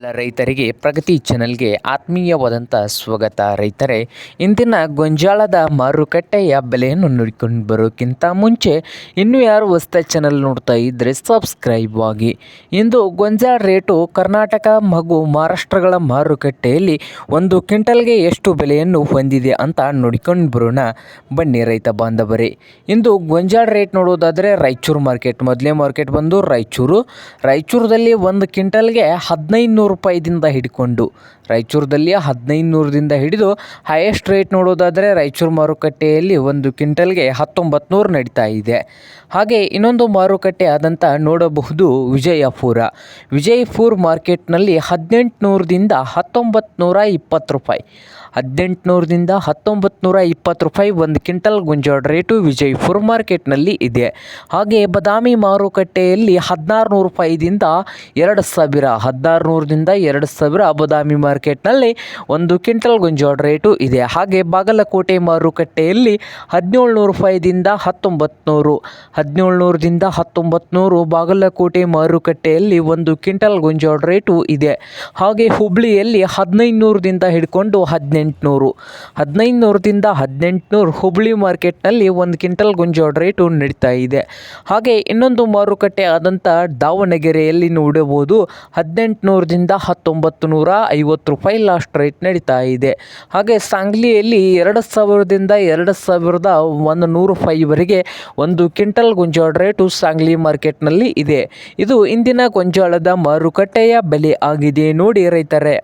ರೈತರಿಗೆ ಪ್ರಗತಿ ಚಾನೆಲ್ಗೆ ಆತ್ಮೀಯವಾದಂಥ ಸ್ವಾಗತ. ರೈತರೇ, ಇಂದಿನ ಗೊಂಜಾಳದ ಮಾರುಕಟ್ಟೆಯ ಬೆಲೆಯನ್ನು ನೋಡಿಕೊಂಡು ಬರೋಕ್ಕಿಂತ ಮುಂಚೆ ಇನ್ನೂ ಯಾರು ಹೊಸ ಚಾನಲ್ ನೋಡ್ತಾ ಇದ್ದರೆ ಸಬ್ಸ್ಕ್ರೈಬ್ ಆಗಿ. ಇಂದು ಗೊಂಜಾಳ ರೇಟು ಕರ್ನಾಟಕ ಹಾಗೂ ಮಹಾರಾಷ್ಟ್ರಗಳ ಮಾರುಕಟ್ಟೆಯಲ್ಲಿ ಒಂದು ಕ್ವಿಂಟಲ್ಗೆ ಎಷ್ಟು ಬೆಲೆಯನ್ನು ಹೊಂದಿದೆ ಅಂತ ನೋಡಿಕೊಂಡು ಬರೋಣ ಬನ್ನಿ ರೈತ ಬಾಂಧವರೇ. ಇಂದು ಗೊಂಜಾಳ ರೇಟ್ ನೋಡೋದಾದರೆ ರಾಯಚೂರು ಮಾರ್ಕೆಟ್, ಮೊದಲೇ ಮಾರ್ಕೆಟ್ ಬಂದು ರಾಯಚೂರದಲ್ಲಿ ಒಂದು ಕ್ವಿಂಟಲ್ಗೆ 1500 ರೂಪಾಯಿದಿಂದ ಹಿಡ್ಕೊಂಡು ರಾಯಚೂರದಲ್ಲಿ 1500ದಿಂದ ಹಿಡಿದು ಹೈಯೆಸ್ಟ್ ರೇಟ್ ನೋಡೋದಾದರೆ ರಾಯಚೂರು ಮಾರುಕಟ್ಟೆಯಲ್ಲಿ ಒಂದು ಕ್ವಿಂಟಲ್ಗೆ 1900 ನಡೀತಾ ಇದೆ. ಹಾಗೆ ಇನ್ನೊಂದು ಮಾರುಕಟ್ಟೆ ಆದಂಥ ನೋಡಬಹುದು ವಿಜಯಪುರ ಮಾರ್ಕೆಟ್ನಲ್ಲಿ 1800ದಿಂದ 1920 ರೂಪಾಯಿ, 1800ದಿಂದ 1920 ರೂಪಾಯಿ ಒಂದು ಕ್ವಿಂಟಲ್ ಗೊಂಜಾಳ ರೇಟು ವಿಜಯಪುರ ಮಾರ್ಕೆಟ್ನಲ್ಲಿ ಇದೆ. ಹಾಗೆ ಬಾದಾಮಿ ಮಾರುಕಟ್ಟೆಯಲ್ಲಿ 1600 ರೂಪಾಯಿದಿಂದ 2000, 1600ದಿಂದ 2000 ಬಾದಾಮಿ ಮಾರ್ಕೆಟ್ನಲ್ಲಿ ಒಂದು ಕ್ವಿಂಟಲ್ ಗೊಂಜಾಳ ರೇಟು ಇದೆ. ಹಾಗೆ ಬಾಗಲಕೋಟೆ ಮಾರುಕಟ್ಟೆಯಲ್ಲಿ 1700 ರೂಪಾಯಿದಿಂದ 1900, 1700ದಿಂದ 1900 ಬಾಗಲಕೋಟೆ ಮಾರುಕಟ್ಟೆಯಲ್ಲಿ ಒಂದು ಕ್ವಿಂಟಲ್ ಗೊಂಜಾಳ ರೇಟು ಇದೆ. ಹಾಗೆ ಹುಬ್ಳಿಯಲ್ಲಿ 1500ದಿಂದ ಹಿಡ್ಕೊಂಡು 1800, 1500ದಿಂದ 1800 ಹುಬ್ಳಿ ಮಾರ್ಕೆಟ್ನಲ್ಲಿ ಒಂದು ಕ್ವಿಂಟಲ್ ಗೊಂಜಾಳ ರೇಟು ನಡೀತಾ ಇದೆ. ಹಾಗೆ ಇನ್ನೊಂದು ಮಾರುಕಟ್ಟೆ ಆದಂಥ ದಾವಣಗೆರೆಯಲ್ಲಿ ನೋಡಬಹುದು 1800ದಿಂದ 1950 ರೂಪಾಯಿ ಲಾಸ್ಟ್ ರೇಟ್ ನಡೀತಾ ಇದೆ. ಹಾಗೆ ಸಾಂಗ್ಲಿಯಲ್ಲಿ 2000ದಿಂದ 2100 ರೂಪಾಯಿವರೆಗೆ ಒಂದು ಕ್ವಿಂಟಲ್ ಗೊಂಜಾಳ ರೇಟು ಸಾಂಗ್ಲಿ ಮಾರ್ಕೆಟ್ನಲ್ಲಿ ಇದೆ. ಇದು ಇಂದಿನ ಗೊಂಜಾಳದ ಮಾರುಕಟ್ಟೆಯ ಬೆಲೆ ಆಗಿದೆ ನೋಡಿ ರೈತರೇ.